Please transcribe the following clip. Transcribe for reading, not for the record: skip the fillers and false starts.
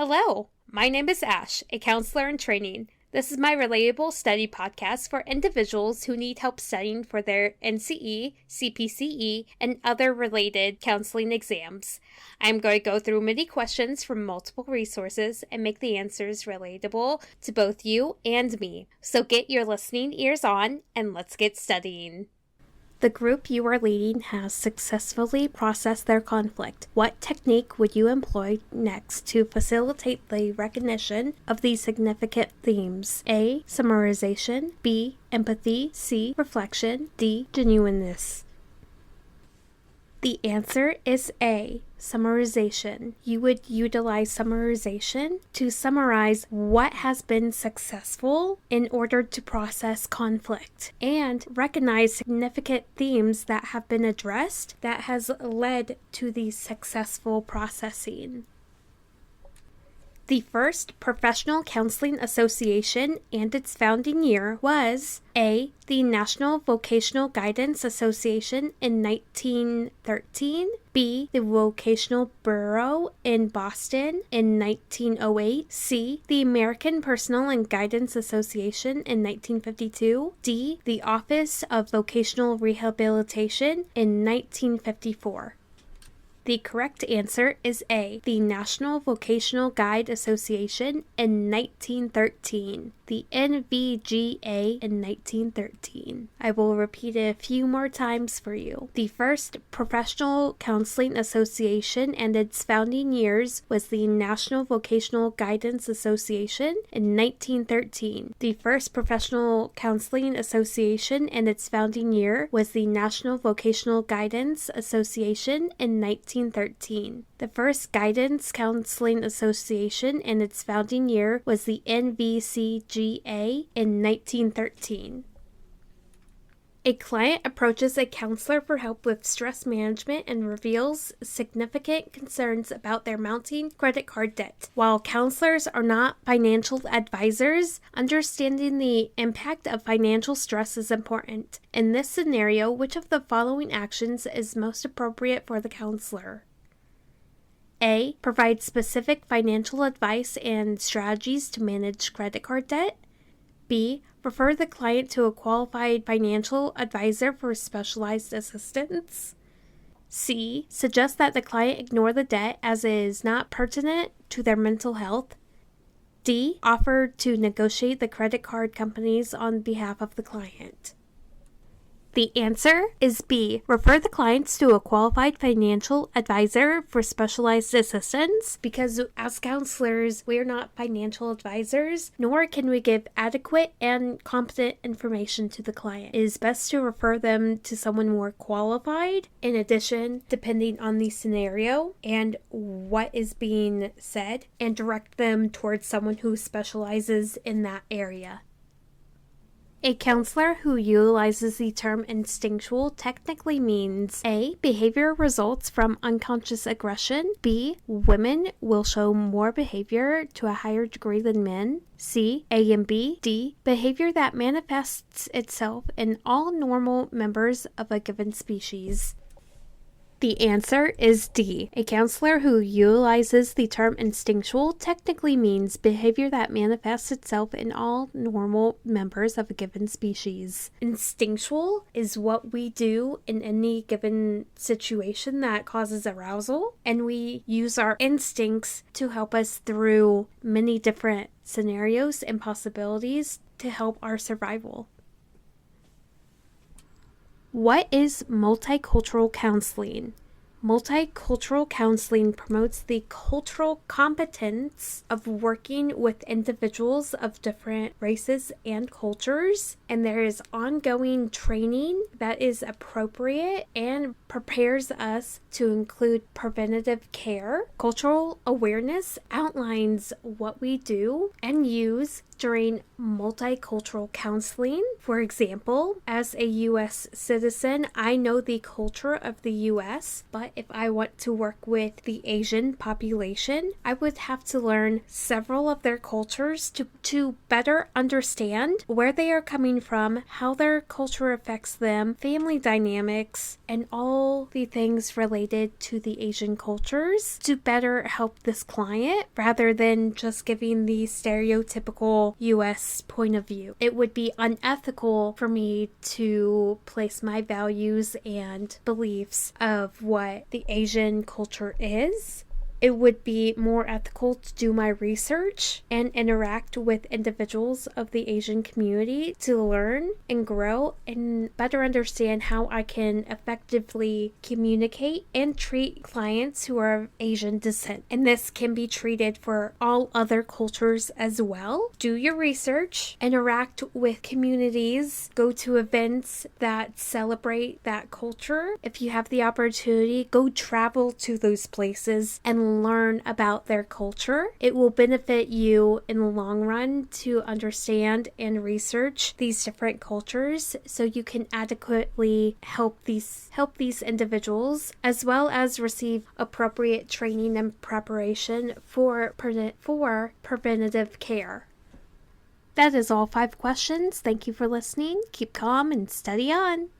Hello, my name is Ash, a counselor in training. This is my Relatable study podcast for individuals who need help studying for their NCE, CPCE, and other related counseling exams. I'm going to go through many questions from multiple resources and make the answers relatable to both you and me. So get your listening ears on and let's get studying. The group you are leading has successfully processed their conflict. What technique would you employ next to facilitate the recognition of these significant themes? A. Summarization. B. Empathy. C. Reflection. D. Genuineness. The answer is A. Summarization. You would utilize summarization to summarize what has been successful in order to process conflict and recognize significant themes that have been addressed that has led to the successful processing. The first Professional Counseling Association and its founding year was A. the National Vocational Guidance Association in 1913, B. the Vocational Bureau in Boston in 1908, C. the American Personnel and Guidance Association in 1952, D. the Office of Vocational Rehabilitation in 1954. The correct answer is A, the National Vocational Guide Association in 1913, the NVGA in 1913. I will repeat it a few more times for you. The first Professional Counseling Association and its founding years was the National Vocational Guidance Association in 1913. The first Professional Counseling Association and its founding year was the National Vocational Guidance Association in 1913. The first Guidance Counseling Association and its founding year was the NVCGA in 1913. A client approaches a counselor for help with stress management and reveals significant concerns about their mounting credit card debt. While counselors are not financial advisors, understanding the impact of financial stress is important. In this scenario, which of the following actions is most appropriate for the counselor? A. Provide specific financial advice and strategies to manage credit card debt. B. Refer the client to a qualified financial advisor for specialized assistance. C. Suggest that the client ignore the debt as it is not pertinent to their mental health. D. Offer to negotiate the credit card companies on behalf of the client. The answer is B. Refer the clients to a qualified financial advisor for specialized assistance, because as counselors, we are not financial advisors, nor can we give adequate and competent information to the client. It is best to refer them to someone more qualified. In addition, depending on the scenario and what is being said, and direct them towards someone who specializes in that area. A counselor who utilizes the term instinctual technically means A. Behavior results from unconscious aggression. B. Women will show more behavior to a higher degree than men. C. A and B. D. Behavior that manifests itself in all normal members of a given species. The answer is D. A counselor who utilizes the term instinctual technically means behavior that manifests itself in all normal members of a given species. Instinctual is what we do in any given situation that causes arousal, and we use our instincts to help us through many different scenarios and possibilities to help our survival. What is multicultural counseling? Multicultural counseling promotes the cultural competence of working with individuals of different races and cultures, and there is ongoing training that is appropriate and prepares us to include preventative care. Cultural awareness outlines what we do and use during multicultural counseling. For example, as a U.S. citizen, I know the culture of the U.S., but if I want to work with the Asian population, I would have to learn several of their cultures to better understand where they are coming from, how their culture affects them, family dynamics, and all all the things related to the Asian cultures to better help this client rather than just giving the stereotypical US point of view. It would be unethical for me to place my values and beliefs of what the Asian culture is. It would be more ethical to do my research and interact with individuals of the Asian community to learn and grow and better understand how I can effectively communicate and treat clients who are of Asian descent. And this can be treated for all other cultures as well. Do your research, interact with communities, go to events that celebrate that culture. If you have the opportunity, go travel to those places and learn about their culture. It will benefit you in the long run to understand and research these different cultures so you can adequately help these individuals, as well as receive appropriate training and preparation for preventative care. That is all 5 questions. Thank you for listening. Keep calm and study on.